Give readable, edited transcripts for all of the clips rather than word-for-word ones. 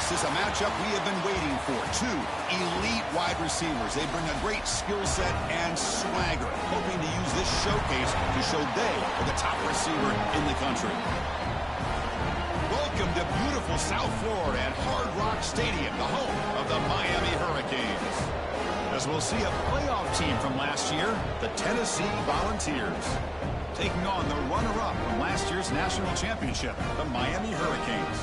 This is a matchup we have been waiting for. Two elite wide receivers. They bring a great skill set and swagger, hoping to use this showcase to show they are the top receiver in the country. Welcome to beautiful South Florida at Hard Rock Stadium, the home of the Miami Hurricanes. As we'll see a playoff team from last year, the Tennessee Volunteers, taking on the runner-up from last year's national championship, the Miami Hurricanes.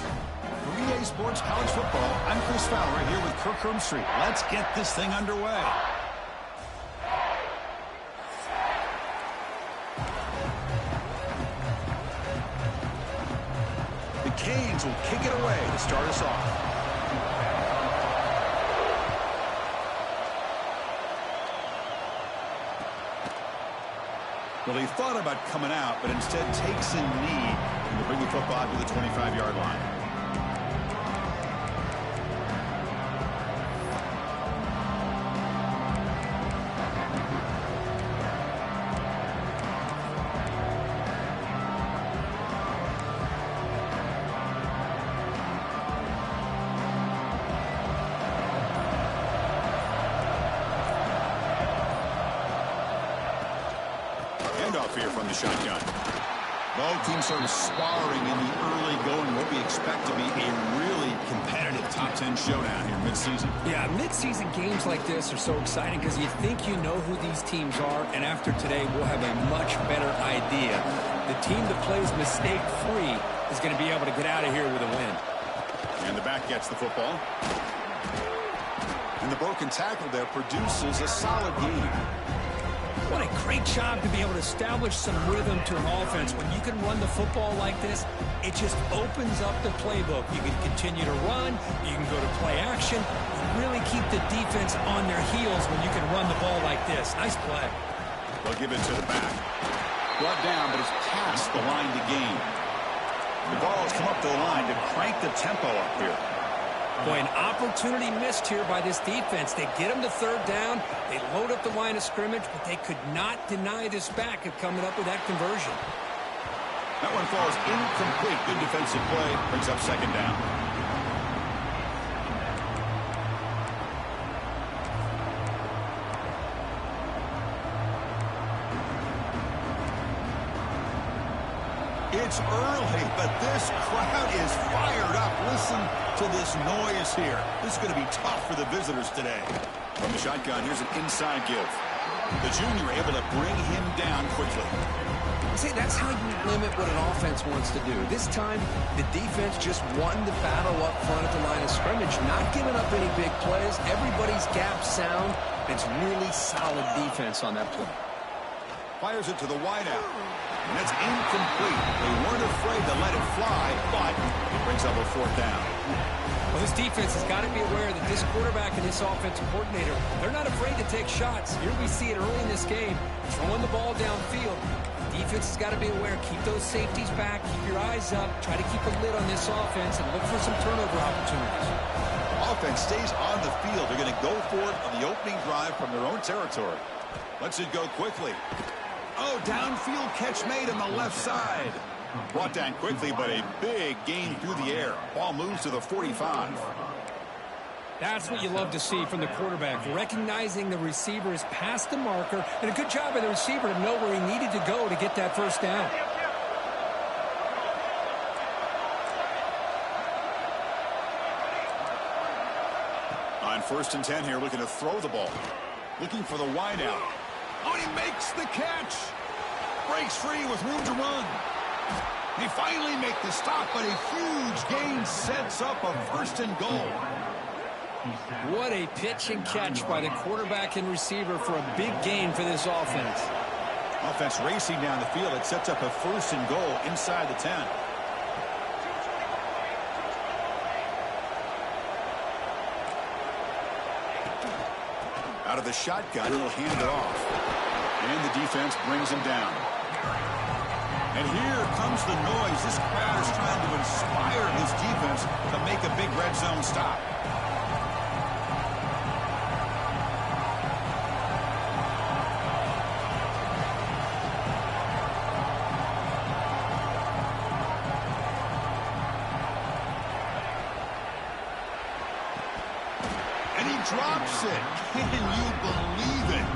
For EA Sports College Football, I'm Chris Fowler here with Kirk Herbstreit. Let's get this thing underway. The Canes will kick it away to start us off. Well, he thought about coming out, but instead takes a knee and will bring the football to the 25-yard line. Off here from the shotgun. Both teams sort of sparring in the early going, what we expect to be a really competitive top 10 showdown here mid-season. Yeah, mid-season games like this are so exciting because you think you know who these teams are, and after today we'll have a much better idea. The team that plays mistake-free is going to be able to get out of here with a win. And the back gets the football. And the broken tackle there produces a solid gain. What a great job to be able to establish some rhythm to an offense. When you can run the football like this, it just opens up the playbook. You can continue to run. You can go to play action. You really keep the defense on their heels when you can run the ball like this. Nice play. They'll give it to the back. Brought down, but it's past the line to gain. The ball has come up to the line to crank the tempo up here. Boy, an opportunity missed here by this defense. They get them to third down. They load up the line of scrimmage, but they could not deny this back of coming up with that conversion. That one falls incomplete. Good defensive play. Brings up second down. It's early, but this crowd is fired up. Listen to this noise here. This is going to be tough for the visitors today. From the shotgun, here's an inside give. The junior able to bring him down quickly. See, that's how you limit what an offense wants to do. This time, the defense just won the battle up front at the line of scrimmage, not giving up any big plays. Everybody's gap sound. It's really solid defense on that play. Fires it to the wideout. And that's incomplete. They weren't afraid to let it fly, but it brings up a fourth down. Well, this defense has got to be aware that this quarterback and this offensive coordinator, they're not afraid to take shots. Here we see it early in this game, throwing the ball downfield. The defense has got to be aware. Keep those safeties back. Keep your eyes up. Try to keep a lid on this offense and look for some turnover opportunities. Offense stays on the field. They're going to go for it on the opening drive from their own territory. Lets it go quickly. Oh, downfield catch made on the left side. Brought down quickly, but a big gain through the air. Ball moves to the 45. That's what you love to see from the quarterback, recognizing the receiver is past the marker, and a good job by the receiver to know where he needed to go to get that first down. On 1st and 10 here, looking to throw the ball. Looking for the wideout. Oh, he makes the catch. Breaks free with room to run. They finally make the stop, but a huge gain sets up a 1st and goal. What a pitch and catch by the quarterback and receiver for a big gain for this offense. Offense racing down the field. It sets up a 1st and goal inside the 10. Out of the shotgun, he'll hand it off. And the defense brings him down. And here comes the noise. This crowd is trying to inspire this defense to make a big red zone stop. drops it. Can you believe it?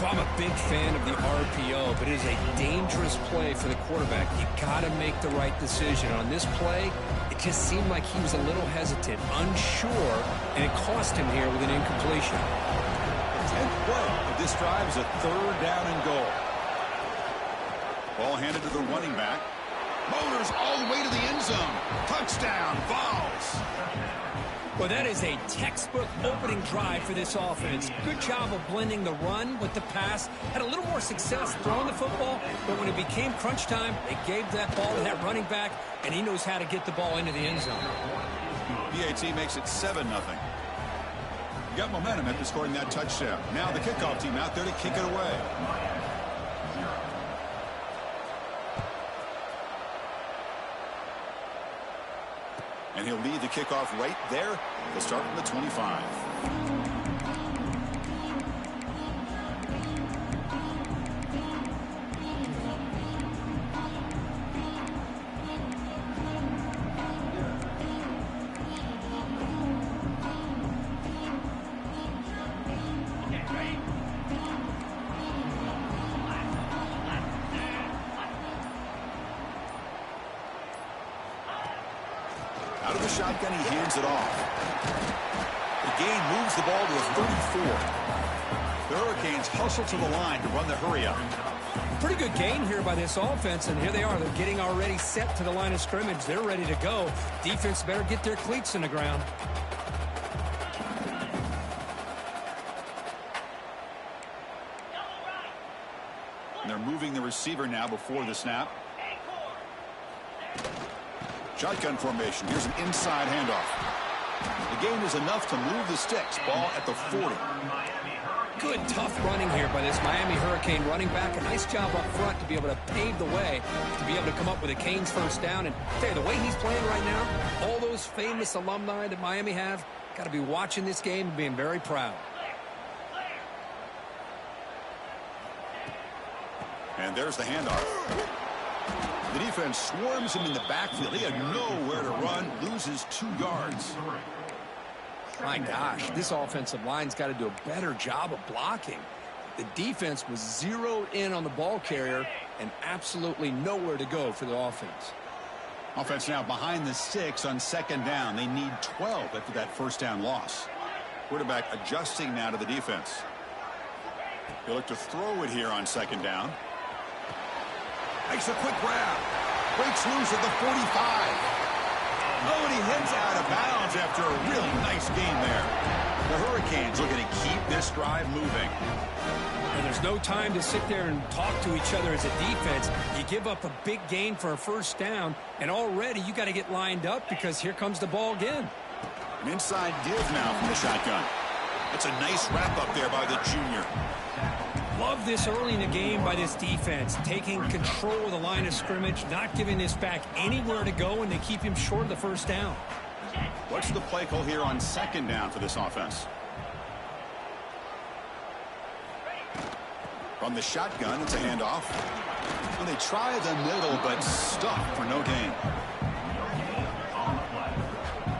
I'm a big fan of the RPO, but it is a dangerous play for the quarterback. You got to make the right decision. On this play, it just seemed like he was a little hesitant, unsure, and it cost him here with an incompletion. The 10th play of this drive is a 3rd down and goal. Ball handed to the running back. Motors all the way to the end zone. Touchdown, Vols. Well, that is a textbook opening drive for this offense. Good job of blending the run with the pass. Had a little more success throwing the football, but when it became crunch time, they gave that ball to that running back, and he knows how to get the ball into the end zone. BAT makes it 7-0. You got momentum after scoring that touchdown. Now the kickoff team out there to kick it away. And he'll lead the kickoff right there. He'll start from the 25. Out of the shotgun, he hands it off. The gain moves the ball to the 34. The Hurricanes hustle to the line to run the hurry-up. Pretty good gain here by this offense, and here they are. They're getting already set to the line of scrimmage. They're ready to go. Defense better get their cleats in the ground. And they're moving the receiver now before the snap. Shotgun formation. Here's an inside handoff. The gain is enough to move the sticks. Ball at the 40. Good, tough running here by this Miami Hurricane running back. A nice job up front to be able to pave the way, to be able to come up with a Canes first down. And the way he's playing right now, all those famous alumni that Miami have, got to be watching this game and being very proud. And there's the handoff. The defense swarms him in the backfield. He had nowhere to run, loses 2 yards. My gosh, this offensive line's got to do a better job of blocking. The defense was zeroed in on the ball carrier and absolutely nowhere to go for the offense. Offense now behind the 6 on 2nd down. They need 12 after that first down loss. Quarterback adjusting now to the defense. He'll look to throw it here on 2nd down. Makes a quick grab. Breaks loose at the 45. Oh, and he heads out of bounds after a really nice gain there. The Hurricanes looking to keep this drive moving. And there's no time to sit there and talk to each other as a defense. You give up a big gain for a first down, and already you got to get lined up because here comes the ball again. An inside give now from the shotgun. It's a nice wrap up there by the junior. Love this early in the game by this defense, taking control of the line of scrimmage, not giving this back anywhere to go, and they keep him short of the first down. What's the play call here on 2nd down for this offense? From the shotgun, it's a handoff. And they try the middle, but stuck for no gain.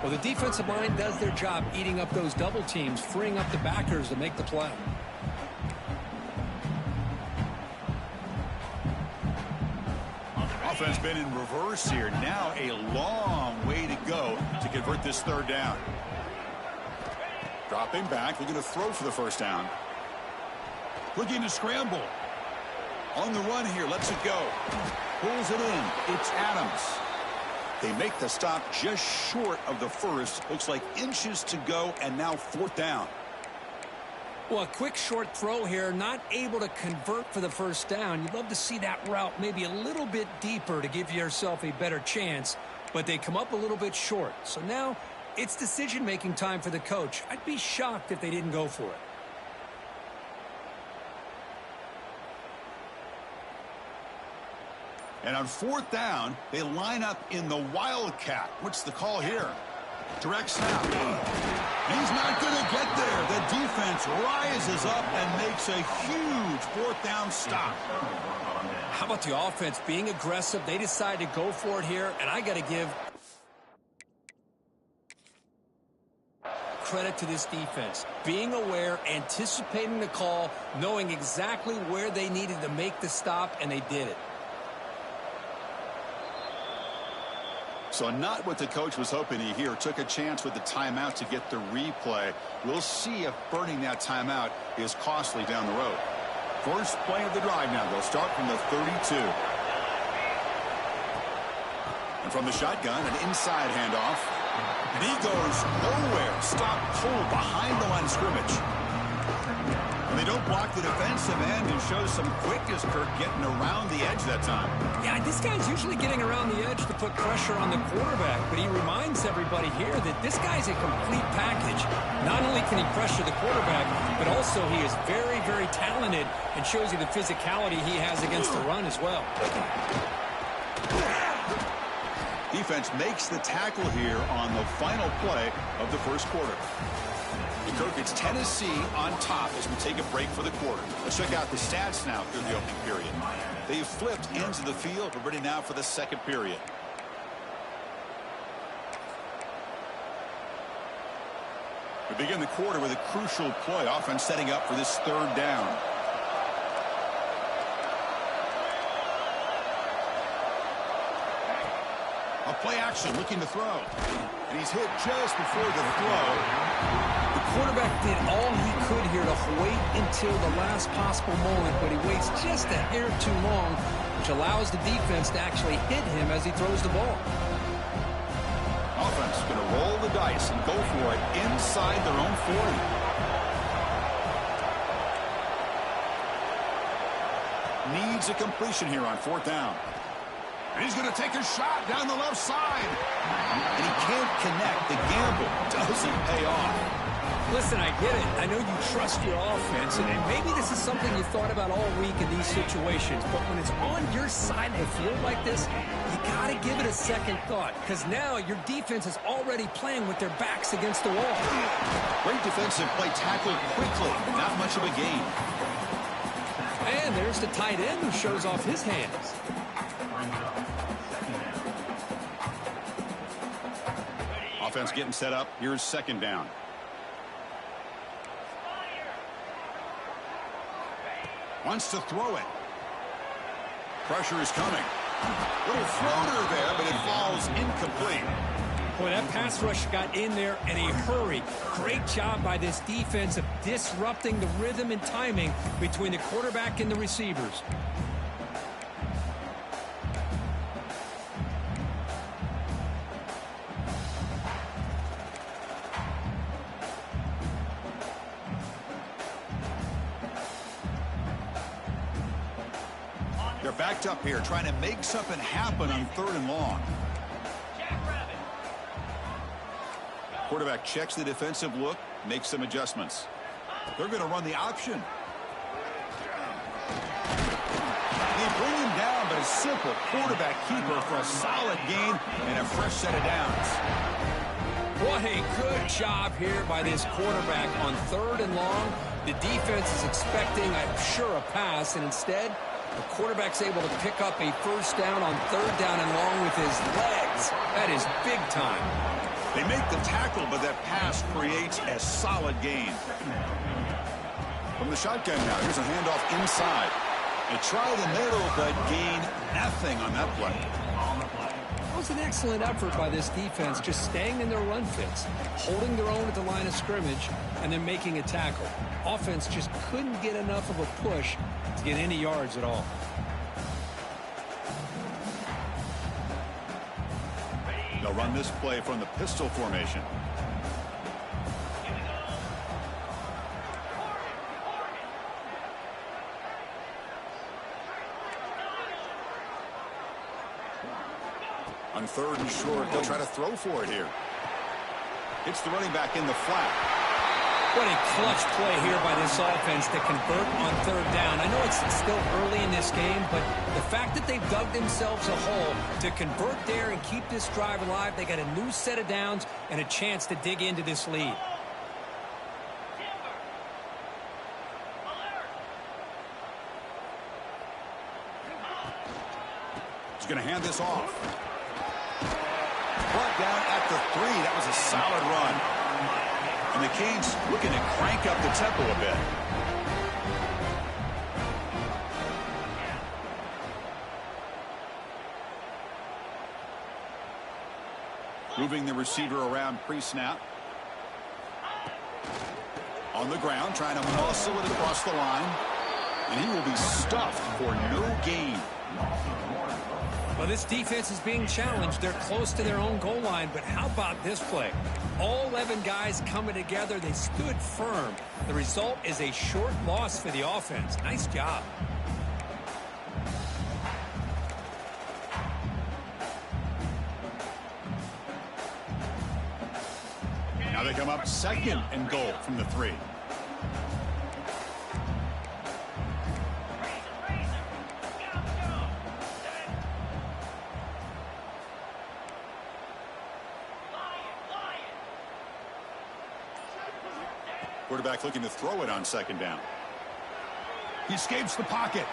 Well, the defensive line does their job eating up those double teams, freeing up the backers to make the play. Offense been in reverse here. Now a long way to go to convert this 3rd down. Dropping back, looking to throw for the first down. Looking to scramble. On the run here, lets it go. Pulls it in. It's Adams. They make the stop just short of the first. Looks like inches to go, and now 4th down. Well, a quick short throw here, not able to convert for the first down. You'd love to see that route maybe a little bit deeper to give yourself a better chance, but they come up a little bit short. So now it's decision-making time for the coach. I'd be shocked if they didn't go for it. And on 4th down, they line up in the Wildcat. What's the call here? Direct snap. He's not going to get there. The defense rises up and makes a huge 4th down stop. How about the offense being aggressive? They decide to go for it here, and I got to give credit to this defense. Being aware, anticipating the call, knowing exactly where they needed to make the stop, and they did it. So not what the coach was hoping to hear. Took a chance with the timeout to get the replay. We'll see if burning that timeout is costly down the road. First play of the drive now. They'll start from the 32. And from the shotgun, an inside handoff. And he goes nowhere. Stop cold behind the line of scrimmage. And they don't block the defensive end and show some quickness, Kirk, getting around the edge that time. Yeah, this guy's usually getting around the edge to put pressure on the quarterback, but he reminds everybody here that this guy's a complete package. Not only can he pressure the quarterback, but also he is very, very talented and shows you the physicality he has against the run as well. Defense makes the tackle here on the final play of the first quarter. Kirk, it's Tennessee on top as we take a break for the quarter. Let's check out the stats now through the opening period. They've flipped ends of the field. We're ready now for the second period. We begin the quarter with a crucial play. Offense setting up for this third down. A play action looking to throw. And he's hit just before the throw. The quarterback did all he could here to wait until the last possible moment, but he waits just a hair too long, which allows the defense to actually hit him as he throws the ball. Offense going to roll the dice and go for it inside their own 40. Needs a completion here on fourth down. And he's going to take a shot down the left side. And he can't connect. The gamble doesn't pay off. Listen, I get it. I know you trust your offense, and maybe this is something you thought about all week in these situations, but when it's on your side of the field like this, you got to give it a second thought, because now your defense is already playing with their backs against the wall. Great defensive play, tackled quickly. Not much of a gain. And there's the tight end who shows off his hands. Offense getting set up. Here's second down. Wants to throw it. Pressure is coming. Little floater there, but it falls incomplete. Boy, that pass rush got in there in a hurry. Great job by this defense of disrupting the rhythm and timing between the quarterback and the receivers. They're backed up here, trying to make something happen on third and long. Quarterback checks the defensive look, makes some adjustments. They're going to run the option. They bring him down, but a simple quarterback keeper for a solid gain and a fresh set of downs. What a good job here by this quarterback on third and long. The defense is expecting, I'm sure, a pass, and instead, the quarterback's able to pick up a first down on third down and long with his legs. That is big time. They make the tackle, but that pass creates a solid gain. From the shotgun now, here's a handoff inside. They try the middle, but gain nothing on that play. It was an excellent effort by this defense, just staying in their run fits, holding their own at the line of scrimmage, and then making a tackle. Offense just couldn't get enough of a push to get any yards at all. They'll run this play from the pistol formation. On third and short, they'll try to throw for it here. It's the running back in the flat. What a clutch play here by this offense to convert on third down. I know it's still early in this game, but the fact that they've dug themselves a hole to convert there and keep this drive alive, they got a new set of downs and a chance to dig into this lead. He's going to hand this off. Brought down at the 3. That was a solid run. And And the Canes looking to crank up the tempo a bit. Moving the receiver around pre-snap. On the ground, trying to muscle it across the line. And he will be stuffed for no gain. Well, this defense is being challenged. They're close to their own goal line, but how about this play? All 11 guys coming together. They stood firm. The result is a short loss for the offense. Nice job. Now they come up 2nd and goal from the 3. Quarterback looking to throw it on 2nd down. He escapes the pocket.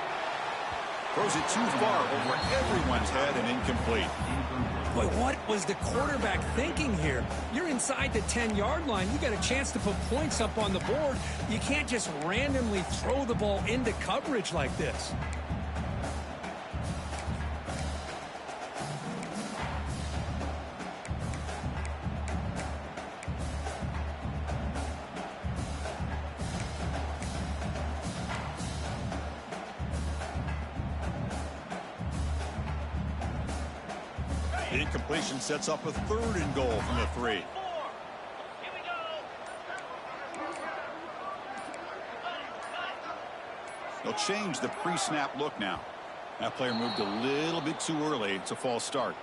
Throws it too far over everyone's head and incomplete. Boy, what was the quarterback thinking here? You're inside the 10-yard line. You got a chance to put points up on the board. You can't just randomly throw the ball into coverage like this. The incompletion sets up a 3rd and goal from the 3. They'll change the pre-snap look now. That player moved a little bit too early. It's a false start.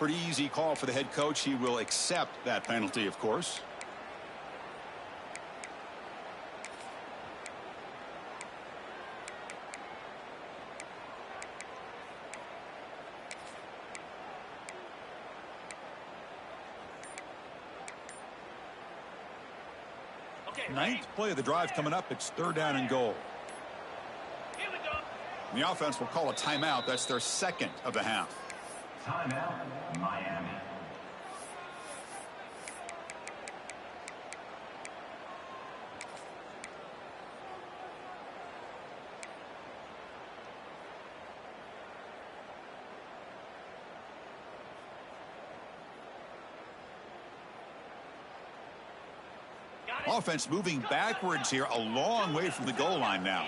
Pretty easy call for the head coach. He will accept that penalty, of course. Ninth play of the drive coming up. It's 3rd down and goal. Here we go. The offense will call a timeout. That's their 2nd of the half. Timeout, Miami. Offense moving backwards here, a long way from the goal line now.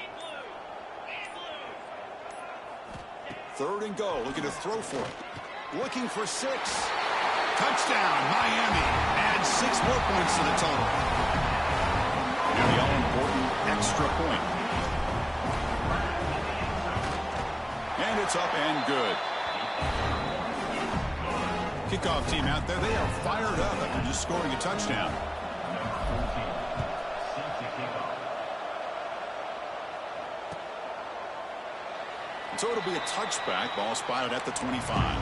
3rd and goal, looking to throw for it. Looking for 6. Touchdown, Miami. Adds 6 more points to the total. And the all-important extra point. And it's up and good. Kickoff team out there, they are fired up after just scoring a touchdown. So it'll be a touchback. Ball spotted at the 25.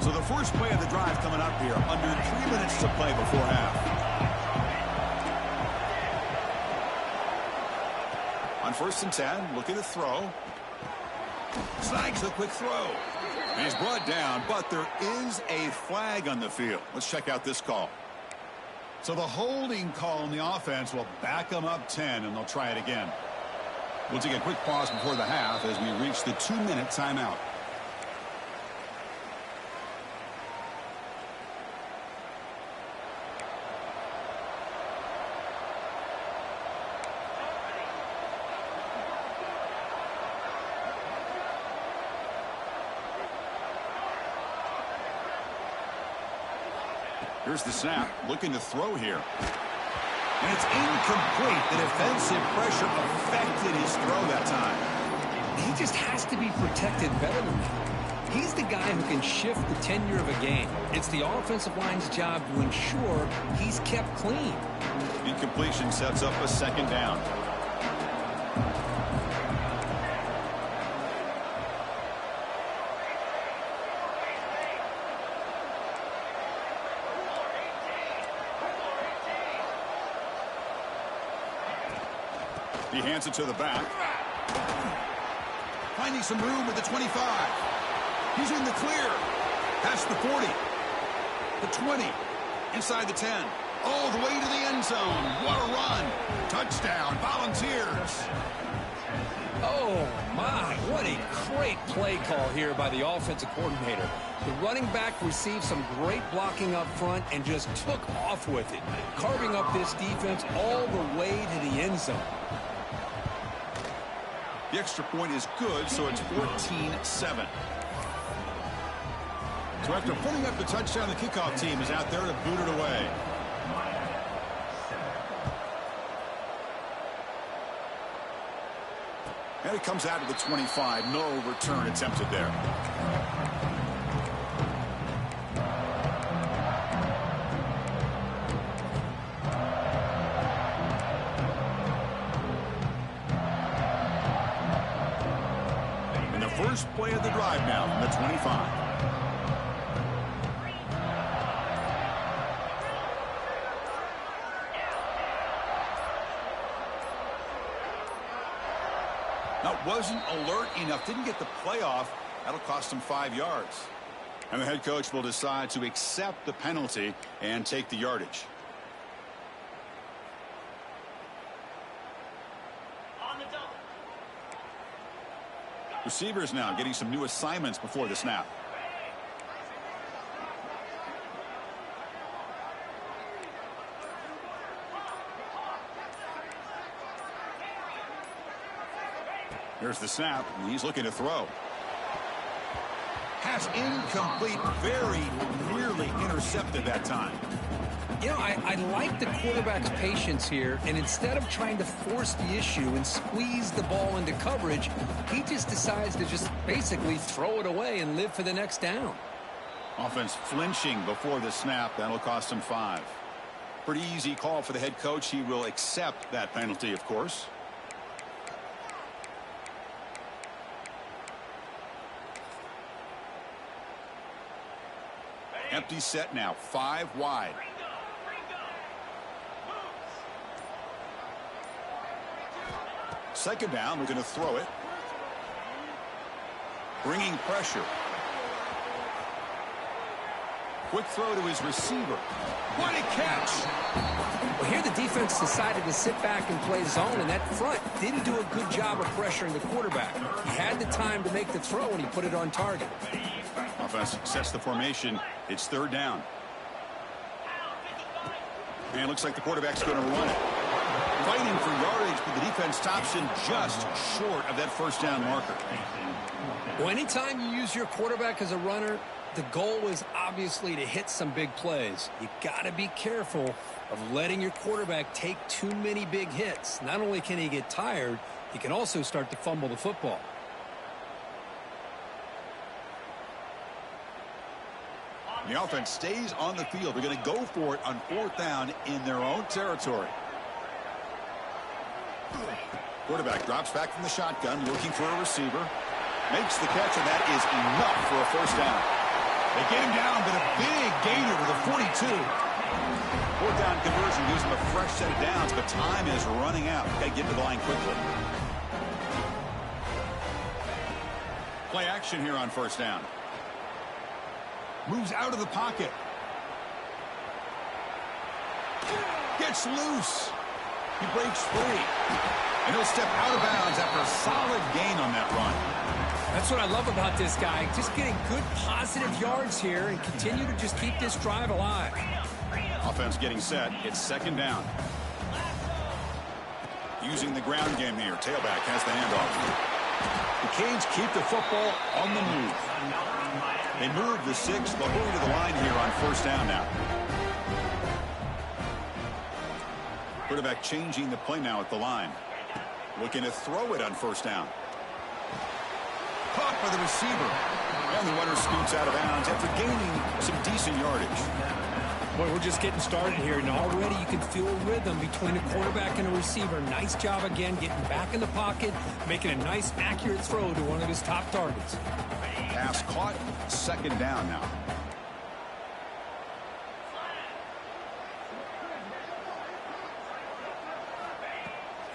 So the first play of the drive coming up here. Under 3 minutes to play before half. On 1st and 10, looking to throw. Snags the quick throw. He's brought down, but there is a flag on the field. Let's check out this call. So the holding call on the offense will back them up 10, and they'll try it again. We'll take a quick pause before the half as we reach the 2-minute timeout. Here's the snap, looking to throw here. And it's incomplete. The defensive pressure affected his throw that time. He just has to be protected better than that. He's the guy who can shift the tenure of a game. It's the offensive line's job to ensure he's kept clean. Incompletion sets up a 2nd down. He hands it to the back. Finding some room with the 25. He's in the clear. Past the 40. The 20. Inside the 10. All the way to the end zone. What a run. Touchdown, Volunteers. Oh, my. What a great play call here by the offensive coordinator. The running back received some great blocking up front and just took off with it, carving up this defense all the way to the end zone. The extra point is good, so it's 14-7. So after putting up the touchdown, the kickoff team is out there to boot it away. And it comes out to the 25. No return attempted there. And the first play of the drive now from the 25. Wasn't alert enough, didn't get the play off. That'll cost him 5 yards. And the head coach will decide to accept the penalty and take the yardage. On the double. Receivers now getting some new assignments before the snap. Here's the snap, and he's looking to throw. Pass incomplete, very nearly intercepted that time. You know, I like the quarterback's patience here, and instead of trying to force the issue and squeeze the ball into coverage, he just decides to just basically throw it away and live for the next down. Offense flinching before the snap. That'll cost him 5. Pretty easy call for the head coach. He will accept that penalty, of course. Empty set now, 5 wide. Second down, we're going to throw it. Bringing pressure. Quick throw to his receiver. What a catch! Well, here the defense decided to sit back and play zone, and that front didn't do a good job of pressuring the quarterback. He had the time to make the throw, and he put it on target. Offense sets the formation. It's third down. And it looks like the quarterback's going to run it. Fighting for yardage, but the defense stops him just short of that first down marker. Well, anytime you use your quarterback as a runner, the goal is obviously to hit some big plays. You got to be careful of letting your quarterback take too many big hits. Not only can he get tired, he can also start to fumble the football. The offense stays on the field. They're going to go for it on fourth down in their own territory. Quarterback drops back from the shotgun, looking for a receiver. Makes the catch, and that is enough for a first down. They get him down, but a big gainer to the 42. Fourth down conversion gives them a fresh set of downs, but time is running out. Got to get to the line quickly. Play action here on first down. Moves out of the pocket. Gets loose. He breaks free. And he'll step out of bounds after a solid gain on that run. That's what I love about this guy. Just getting good positive yards here and continue to just keep this drive alive. Offense getting set. It's second down. Using the ground game here. Tailback has the handoff. The Canes keep the football on the move. They move the 6. They'll move to the line here on first down now. Quarterback changing the play now at the line. Looking to throw it on first down. Caught by the receiver. And the runner scoots out of bounds after gaining some decent yardage. Boy, we're just getting started here, and already you can feel a rhythm between a quarterback and a receiver. Nice job again getting back in the pocket, making a nice, accurate throw to one of his top targets. Pass caught, second down now.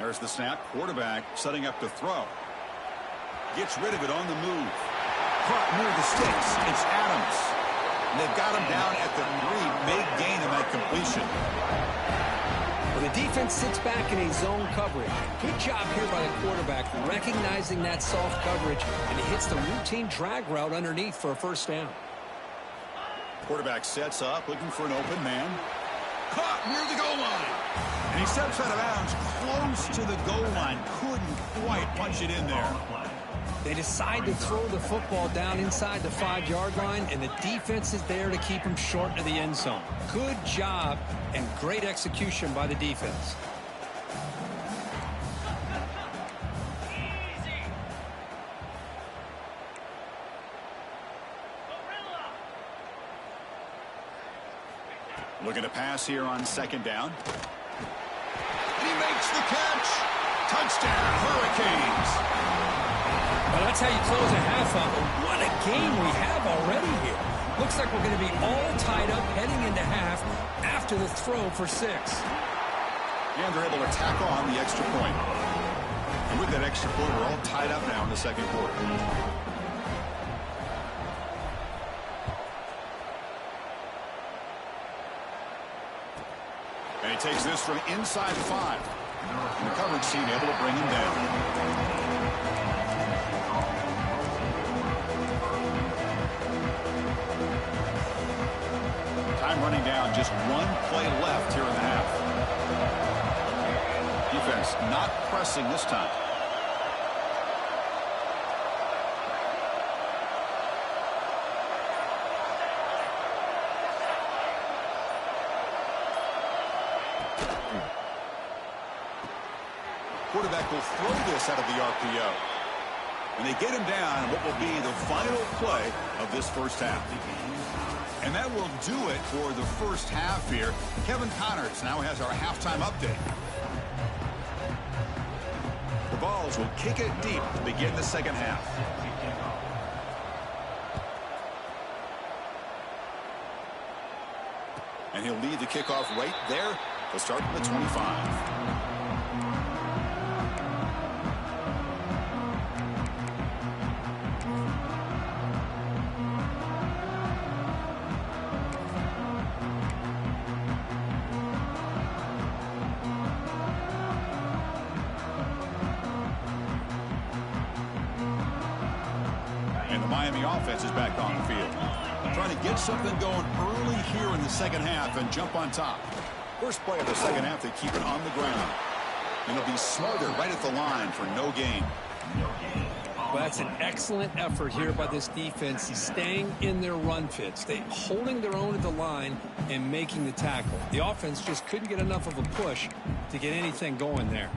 There's the snap. Quarterback setting up to throw. Gets rid of it on the move. Caught near the sticks. It's Adams. And they've got him down at the 3. Big gain in that completion. Well, the defense sits back in a zone coverage. Good job here by the quarterback recognizing that soft coverage, and he hits the routine drag route underneath for a first down. Quarterback sets up, looking for an open man. Caught near the goal line. And he steps out of bounds close to the goal line. Couldn't quite punch it in there. They decide to throw the football down inside the 5-yard line, and the defense is there to keep him short of the end zone. Good job and great execution by the defense. Looking to pass here on second down. And he makes the catch. Touchdown, Hurricanes. Well, that's how you close a half out. What a game we have already here. Looks like we're going to be all tied up heading into half after the throw for 6. And they're able to tack on the extra point. And with that extra point, we're all tied up now in the second quarter. And he takes this from inside 5. And the coverage team able to bring him down. Time running down, just 1 play left here in the half. Defense not pressing this time. Quarterback will throw this out of the RPO. And they get him down in what will be the final play of this first half. And that will do it for the first half here. Kevin Connors now has our halftime update. The Vols will kick it deep to begin the second half. And he'll lead the kickoff right there to start from the 25. Miami offense is back on the field. Trying to get something going early here in the second half and jump on top. First play of the second half, they keep it on the ground. And it'll be smarter right at the line for no gain. Well, that's an excellent effort here by this defense, staying in their run fits. They holding their own at the line and making the tackle. The offense just couldn't get enough of a push to get anything going there.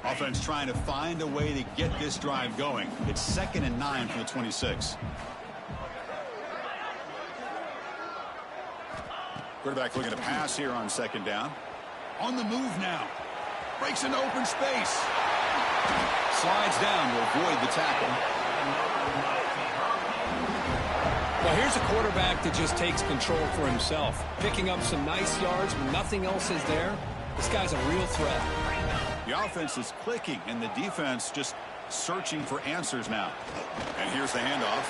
Offense trying to find a way to get this drive going. It's 2nd and 9 from the 26. Quarterback looking to pass here on second down. On the move now. Breaks into open space. Slides down to avoid the tackle. Well, here's a quarterback that just takes control for himself. Picking up some nice yards when nothing else is there. This guy's a real threat. The offense is clicking, and the defense just searching for answers now. And here's the handoff.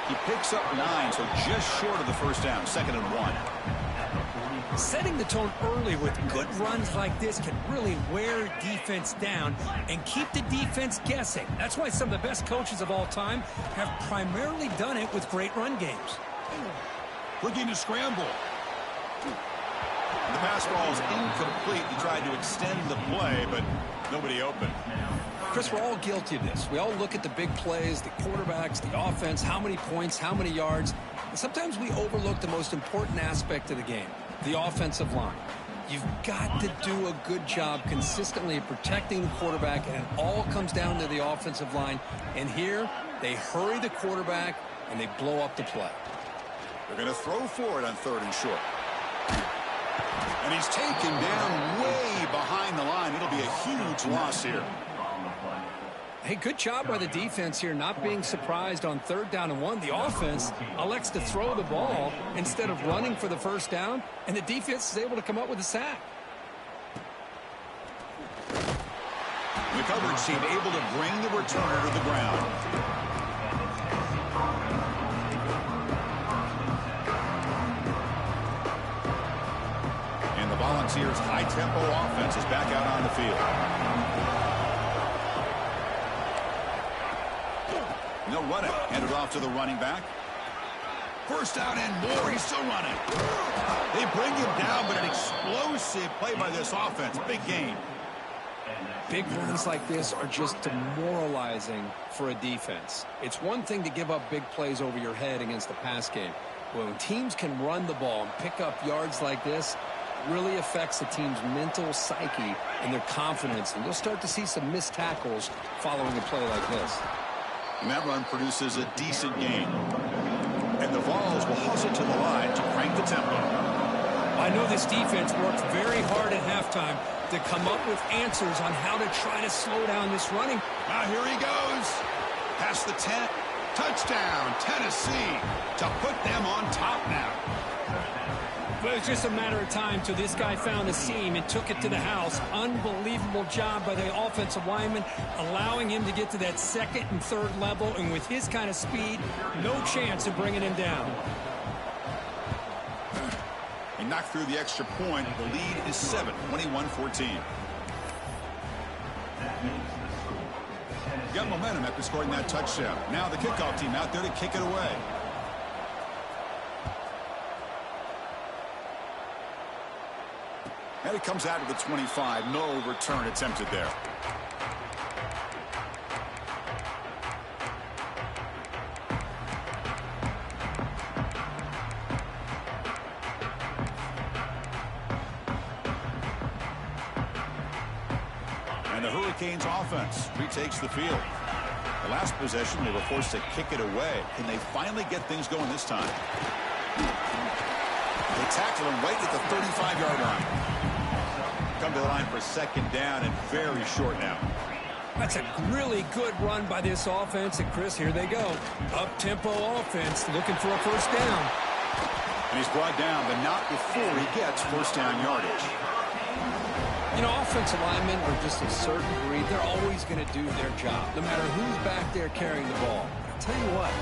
He picks up 9, so just short of the first down, 2nd and 1. Setting the tone early with good runs like this can really wear defense down and keep the defense guessing. That's why some of the best coaches of all time have primarily done it with great run games. Looking to scramble. The pass ball is incomplete. He tried to extend the play, but nobody open. Chris, we're all guilty of this. We all look at the big plays, the quarterbacks, the offense, how many points, how many yards. And sometimes we overlook the most important aspect of the game, the offensive line. You've got to do a good job consistently protecting the quarterback, and it all comes down to the offensive line. And here, they hurry the quarterback, and they blow up the play. They're going to throw for it on 3rd and short. And he's taken down way behind the line. It'll be a huge loss here. Hey, good job by the defense here, not being surprised on 3rd down and 1. The offense elects to throw the ball instead of running for the first down, and the defense is able to come up with a sack. The coverage team able to bring the returner to the ground. And the Volunteers' high-tempo offense is back out on the field. No running. Handed off to the running back. First down and more. He's still running. They bring him down, but an explosive play by this offense. Big gain. Big runs like this are just demoralizing for a defense. It's one thing to give up big plays over your head against the pass game. When teams can run the ball and pick up yards like this, it really affects the team's mental psyche and their confidence. And you'll start to see some missed tackles following a play like this. And that run produces a decent gain. And the Vols will hustle to the line to crank the tempo. I know this defense worked very hard at halftime to come up with answers on how to try to slow down this running. Now here he goes. Past the 10. Touchdown, Tennessee, to put them on top now. But it was just a matter of time till this guy found a seam and took it to the house. Unbelievable job by the offensive lineman, allowing him to get to that 2nd and 3rd level. And with his kind of speed, no chance of bringing him down. He knocked through the extra point. The lead is 7, 21-14. Got momentum after scoring that touchdown. Now the kickoff team out there to kick it away. And it comes out of the 25. No return attempted there. And the Hurricanes offense retakes the field. The last possession, they were forced to kick it away. Can they finally get things going this time? They tackle him right at the 35-yard line. Come to the line for 2nd down and very short now. That's a really good run by this offense. And, Chris, here they go. Up-tempo offense looking for a first down. And he's brought down, but not before he gets first down yardage. You know, offensive linemen are just a certain breed. They're always going to do their job, no matter who's back there carrying the ball. I'll tell you what,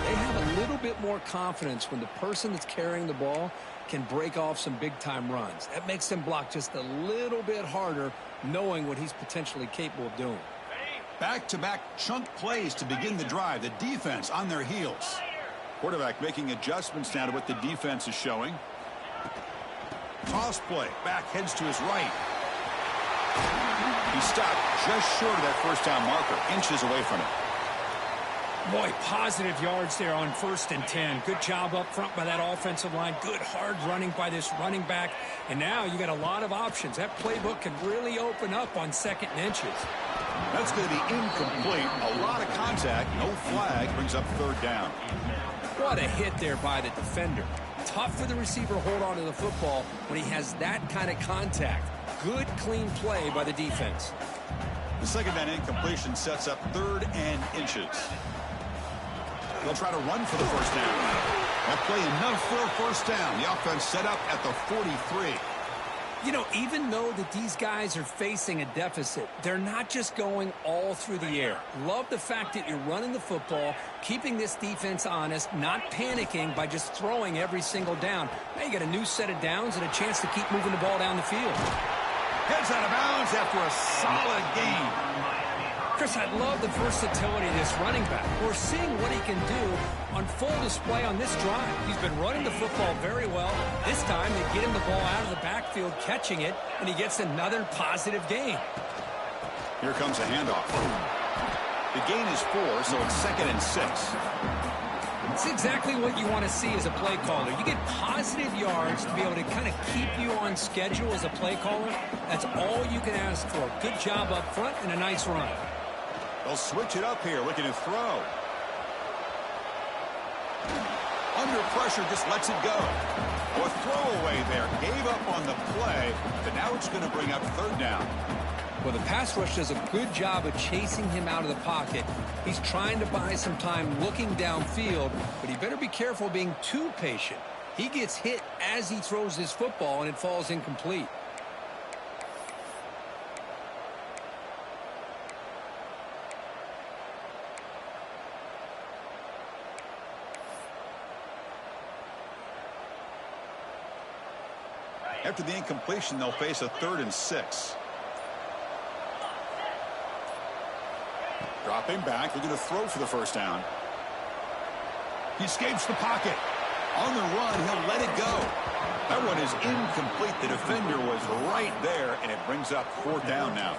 they have a little bit more confidence when the person that's carrying the ball can break off some big-time runs. That makes them block just a little bit harder, knowing what he's potentially capable of doing. Back-to-back chunk plays to begin the drive. The defense on their heels. Quarterback making adjustments now to what the defense is showing. Toss play. Back heads to his right. He stopped just short of that first down marker, inches away from it. Boy, positive yards there on 1st and 10. Good job up front by that offensive line. Good hard running by this running back. And now you got a lot of options. That playbook can really open up on 2nd and inches. That's going to be incomplete. A lot of contact. No flag. Brings up 3rd down. What a hit there by the defender. Tough for the receiver to hold on to the football when he has that kind of contact. Good, clean play by the defense. The 2nd down incompletion sets up 3rd and inches. They'll try to run for the first down. That play enough for a first down. The offense set up at the 43. You know, even though that these guys are facing a deficit, they're not just going all through the air. Love the fact that you're running the football, keeping this defense honest, not panicking by just throwing every single down. Now you got a new set of downs and a chance to keep moving the ball down the field. Heads out of bounds after a solid gain. Chris, I love the versatility of this running back. We're seeing what he can do on full display on this drive. He's been running the football very well. This time, they get him the ball out of the backfield, catching it, and he gets another positive gain. Here comes a handoff. The gain is 4, so it's 2nd and 6. It's exactly what you want to see as a play caller. You get positive yards to be able to kind of keep you on schedule as a play caller. That's all you can ask for. Good job up front and a nice run. They'll switch it up here, looking to throw. Under pressure, just lets it go. A throwaway there. Gave up on the play, but now it's going to bring up 3rd down. Well, the pass rush does a good job of chasing him out of the pocket. He's trying to buy some time looking downfield, but he better be careful being too patient. He gets hit as he throws his football, and it falls incomplete. After the incompletion, they'll face a 3rd and 6. Dropping back, looking to throw for the first down. He escapes the pocket. On the run, he'll let it go. That one is incomplete. The defender was right there, and it brings up 4th down now.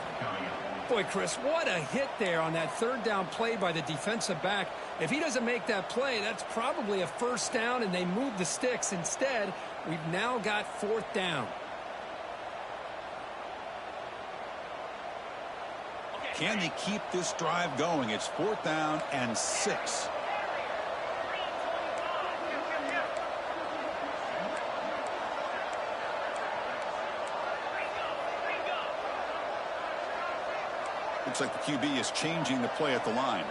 Boy, Chris, what a hit there on that 3rd down play by the defensive back. If he doesn't make that play, that's probably a 1st down, and they move the sticks. Instead, we've now got 4th down. Can they keep this drive going? It's 4th down and 6. Looks like the QB is changing the play at the line.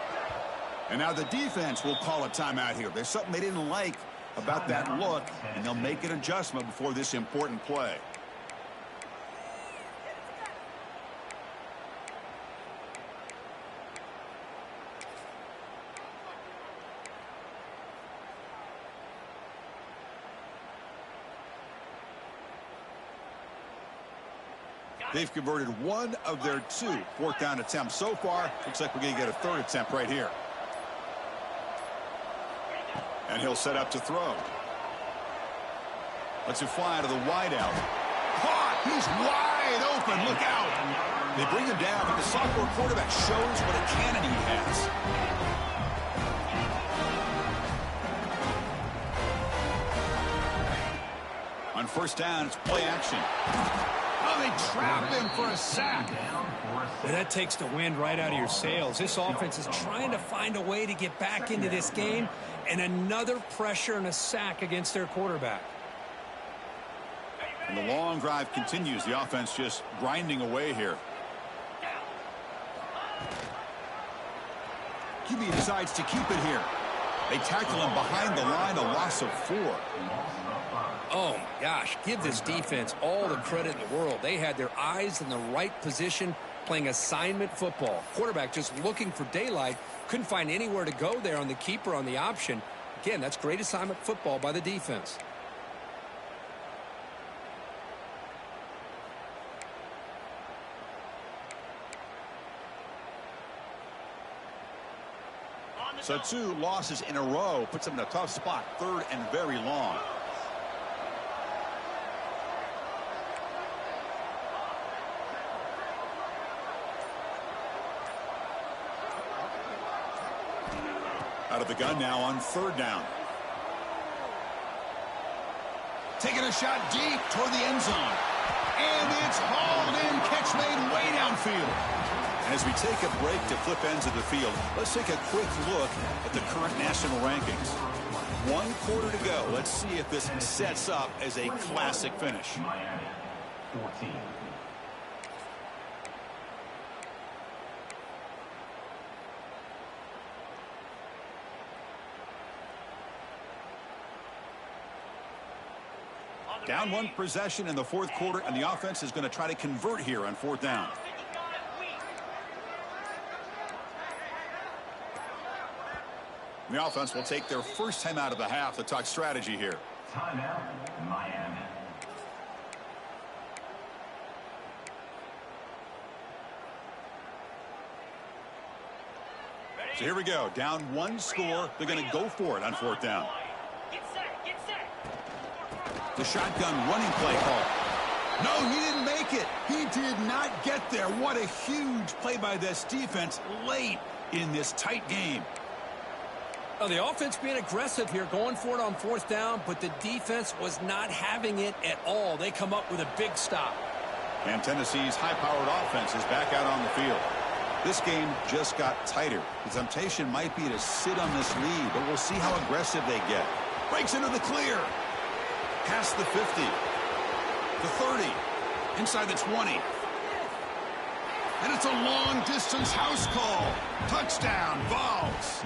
And now the defense will call a timeout here. There's something they didn't like about that look, and they'll make an adjustment before this important play. They've converted 1 of their 2 4th down attempts so far. Looks like we're going to get a 3rd attempt right here. And he'll set up to throw. Lets it fly to the wideout. Caught! He's wide open. Look out! They bring him down, but the sophomore quarterback shows what a cannon he has. On 1st down, it's play action. Oh, they trap him for a sack. And that takes the wind right out of your sails. This offense is trying to find a way to get back into this game, and another pressure and a sack against their quarterback. And the long drive continues. The offense just grinding away here. QB decides to keep it here. They tackle him behind the line, a loss of 4. Oh, my gosh, give this defense all the credit in the world. They had their eyes in the right position, playing assignment football. Quarterback just looking for daylight, couldn't find anywhere to go there on the keeper on the option. Again, that's great assignment football by the defense. So 2 losses in a row puts them in a tough spot, 3rd and very long. Out of the gun now on 3rd down. Taking a shot deep toward the end zone. And it's hauled in. Catch made way downfield. As we take a break to flip ends of the field, let's take a quick look at the current national rankings. 1 quarter to go. Let's see if this sets up as a classic finish. Miami, 14. Down 1 possession in the 4th quarter, and the offense is going to try to convert here on 4th down. The offense will take their first time out of the half to talk strategy here. Timeout, Miami. So here we go. Down 1 score. They're going to go for it on 4th down. The shotgun running play call. No, he didn't make it. He did not get there. What a huge play by this defense late in this tight game. Oh, the offense being aggressive here, going for it on 4th down, but the defense was not having it at all. They come up with a big stop. And Tennessee's high-powered offense is back out on the field. This game just got tighter. The temptation might be to sit on this lead, but we'll see how aggressive they get. Breaks into the clear. Past the 50. The 30. Inside the 20. And it's a long-distance house call. Touchdown, Vols.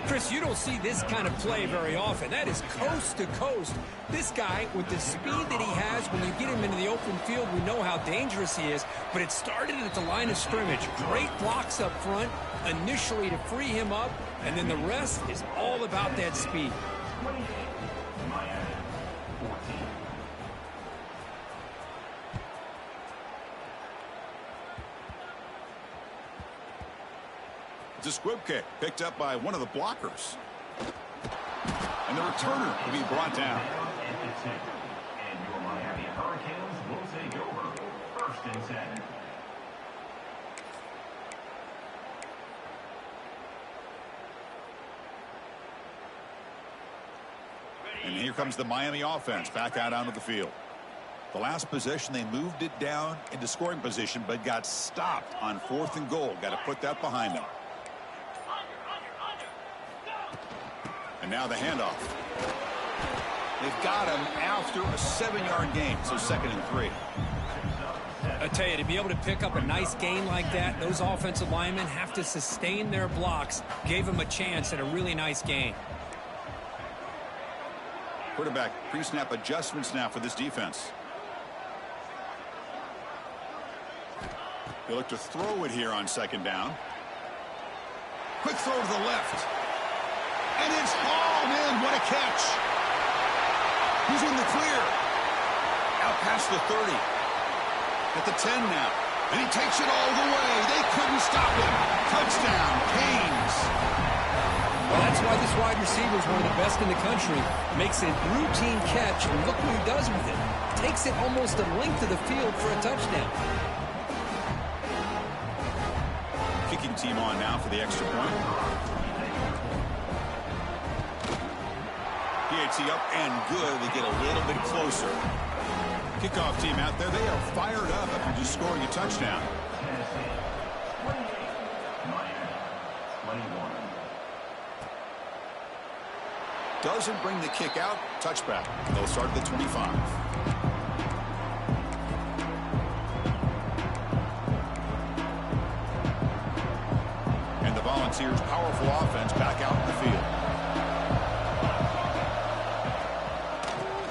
Chris, you don't see this kind of play very often. That is coast to coast. This guy, with the speed that he has, when you get him into the open field, we know how dangerous he is. But it started at the line of scrimmage. Great blocks up front initially to free him up, and then the rest is all about that speed. It's a squib kick picked up by one of the blockers. And the returner will be brought down. And your Miami Hurricanes will take over. 1st and 10. And here comes the Miami offense back out onto the field. The last possession, they moved it down into scoring position, but got stopped on 4th and goal. Got to put that behind them. And now the handoff. They've got him after a 7-yard gain, so 2nd and 3. I tell you, to be able to pick up a nice gain like that, those offensive linemen have to sustain their blocks. Gave him a chance at a really nice gain. Quarterback pre-snap adjustments now for this defense. They look to throw it here on 2nd down. Quick throw to the left. And it's hauled in. What a catch. He's in the clear. Out past the 30. At the 10 now. And he takes it all the way. They couldn't stop him. Touchdown, Canes. Well, that's why this wide receiver is one of the best in the country. Makes a routine catch, and look what he does with it. Takes it almost the length of the field for a touchdown. Kicking team on now for the extra point. PAT up and good. They get a little bit closer. Kickoff team out there. They are fired up after just scoring a touchdown. Doesn't bring the kick out. Touchback. They'll start at the 25. And the Volunteers' powerful offense back out in the field.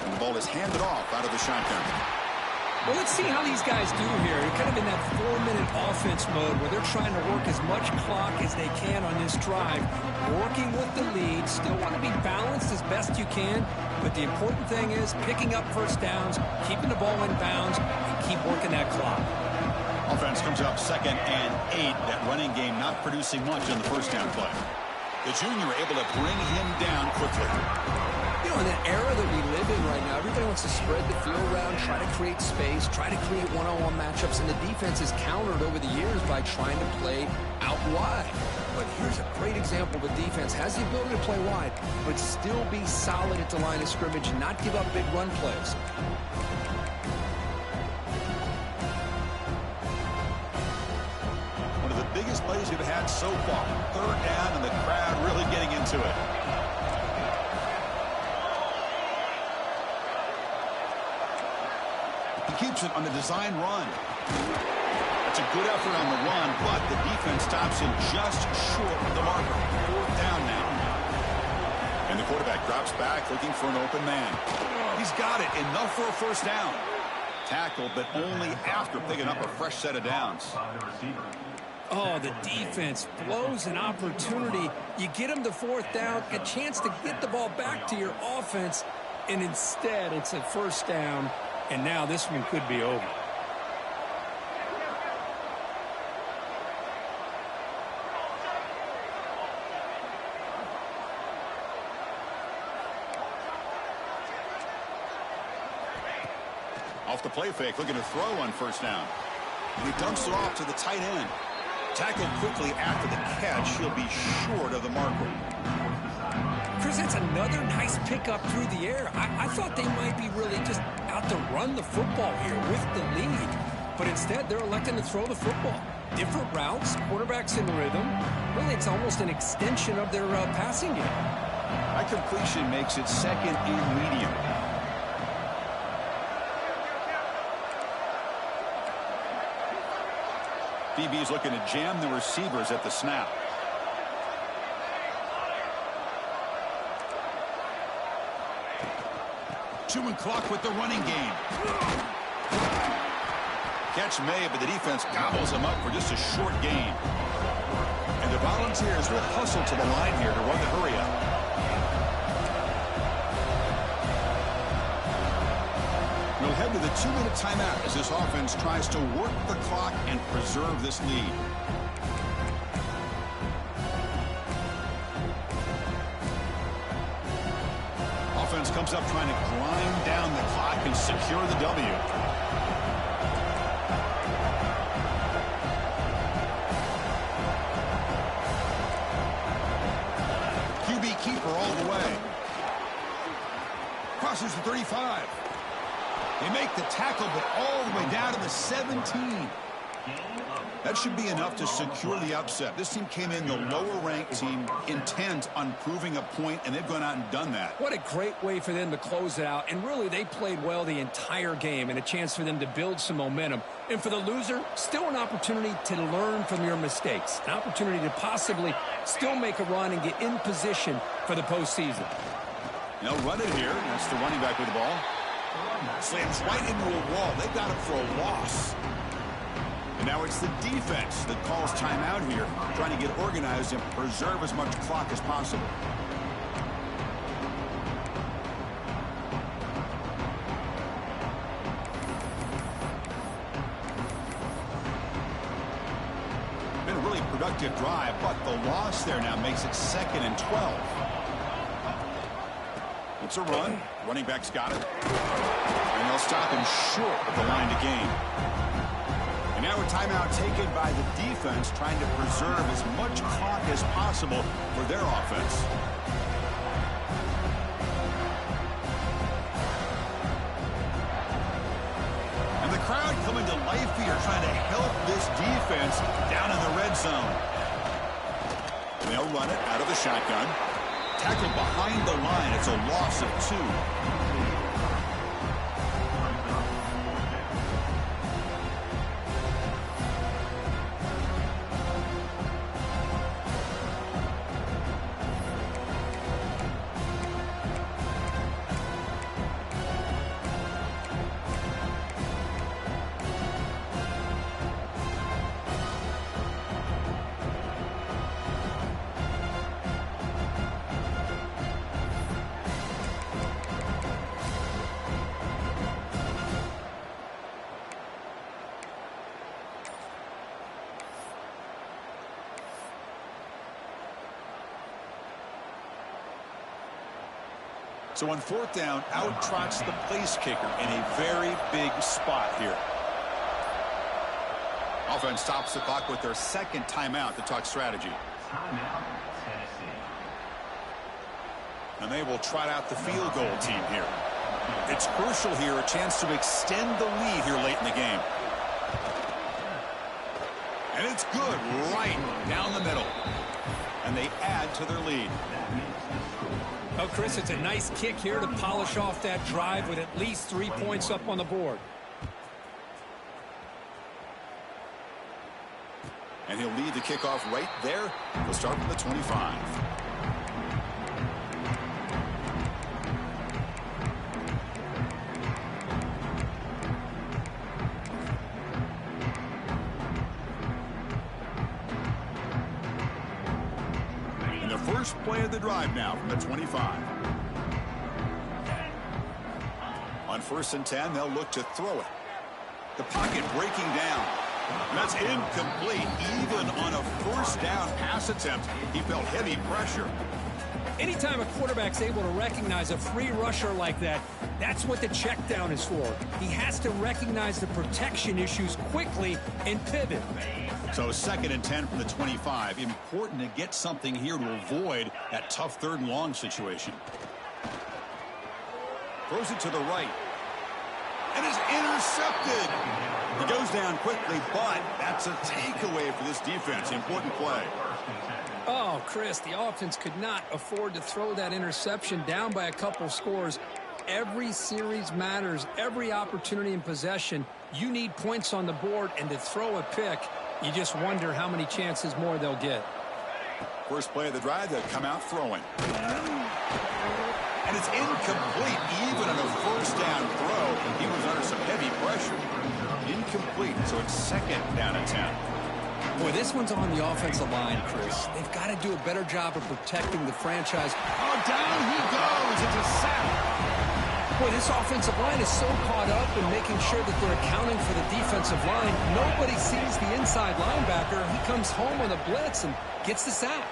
And the ball is handed off out of the shotgun. Well, let's see how these guys do here. They're kind of in that 4-minute offense mode where they're trying to work as much clock as they can on this drive. Working with the lead. Still want to be balanced as best you can. But the important thing is picking up first downs, keeping the ball in bounds, and keep working that clock. Offense comes up 2nd and 8. That running game not producing much on the first down play. The junior able to bring him down quickly. You know, in that era that we live in right now, everybody wants to spread the field around, try to create space, try to create one-on-one matchups, and the defense is countered over the years by trying to play out wide. But here's a great example. The defense has the ability to play wide, but still be solid at the line of scrimmage, not give up big run plays. One of the biggest plays we've had so far. 3rd down, and the crowd really getting into it. He keeps it on the design run. That's a good effort on the run, but the defense stops him just short of the marker. 4th down now. And the quarterback drops back looking for an open man. He's got it. Enough for a first down. Tackled, but only after picking up a fresh set of downs. Oh, the defense blows an opportunity. You get them to 4th down, a chance to get the ball back to your offense, and instead it's a first down, and now this one could be over. Off the play fake, looking to throw on first down. And he dumps it off to the tight end. Tackled quickly after the catch. He'll be short of the marker. Chris, that's another nice pickup through the air. I thought they might be really just out to run the football here with the lead. But instead, they're electing to throw the football. Different routes, quarterbacks in rhythm. Really, it's almost an extension of their passing game. That completion makes it 2nd and medium. DB's looking to jam the receivers at the snap. Chewing clock with the running game. Catch made, but the defense gobbles him up for just a short gain. And the Volunteers will hustle to the line here to run the hurry-up. We'll head to the 2-minute timeout as this offense tries to work the clock and preserve this lead. Offense comes up trying to grind down the clock and secure the W. QB keeper all the way. Crosses the 35. They make the tackle, but all the way down to the 17. That should be enough to secure the upset. This team came in the lower-ranked team, intent on proving a point, and they've gone out and done that. What a great way for them to close it out. And really, they played well the entire game, and a chance for them to build some momentum. And for the loser, still an opportunity to learn from your mistakes. An opportunity to possibly still make a run and get in position for the postseason. They'll run it here. That's the running back with the ball. Slams right into a wall. They've got him for a loss. And now it's the defense that calls timeout here, trying to get organized and preserve as much clock as possible. Been a really productive drive, but the loss there now makes it 2nd and 12. It's a run. Running back's got it. And they'll stop him short of the line to gain. And now a timeout taken by the defense, trying to preserve as much clock as possible for their offense. And the crowd coming to life here, trying to help this defense down in the red zone. And they'll run it out of the shotgun. Tackled behind the line. It's a loss of 2. So on 4th down, out trots the place kicker in a very big spot here. Offense stops the clock with their 2nd timeout to talk strategy. Timeout, Tennessee. And they will trot out the field goal team here. It's crucial here, a chance to extend the lead here late in the game. And it's good right down the middle. And they add to their lead. Oh, Chris, it's a nice kick here to polish off that drive with at least 3 points up on the board. And he'll lead the kickoff right there. He'll start from the 25. First play of the drive now from the 25. On 1st and 10, they'll look to throw it. The pocket breaking down. And that's incomplete. Even on a 1st down pass attempt, he felt heavy pressure. Anytime a quarterback's able to recognize a free rusher like that, that's what the check down is for. He has to recognize the protection issues quickly and pivot. So 2nd and 10 from the 25. Important to get something here to avoid that tough 3rd and long situation. Throws it to the right. And is intercepted. He goes down quickly, but that's a takeaway for this defense. Important play. Oh, Chris, the offense could not afford to throw that interception down by a couple scores. Every series matters. Every opportunity in possession, you need points on the board, and to throw a pick, You just wonder how many chances more they'll get. First play of the drive, they'll come out throwing. And it's incomplete. Even on a first down throw, he was under some heavy pressure. Incomplete, so it's second down and 10. Boy, this one's on the offensive line, Chris. They've got to do a better job of protecting the franchise. Oh, down he goes. It's a sack. Boy, this offensive line is so caught up in making sure that they're accounting for the defensive line. Nobody sees the inside linebacker. He comes home on a blitz and gets the sack.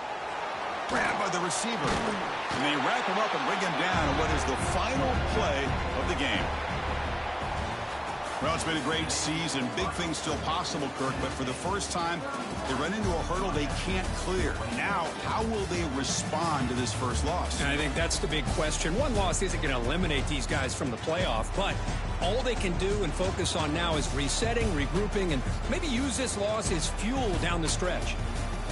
Grabbed by the receiver. And they wrap him up and bring him down in what is the final play of the game. Well, it's been a great season. Big things still possible, Kirk, but for the first time, they run into a hurdle they can't clear. Now, how will they respond to this first loss? And I think that's the big question. One loss isn't going to eliminate these guys from the playoff, but all they can do and focus on now is resetting, regrouping, and maybe use this loss as fuel down the stretch.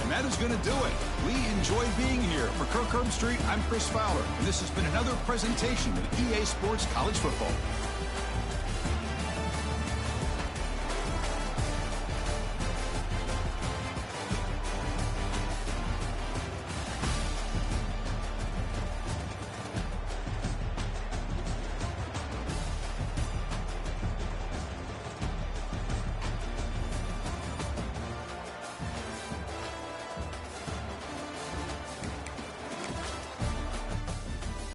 And that is going to do it. We enjoy being here. For Kirk Herbstreit, I'm Chris Fowler, and this has been another presentation of EA Sports College Football.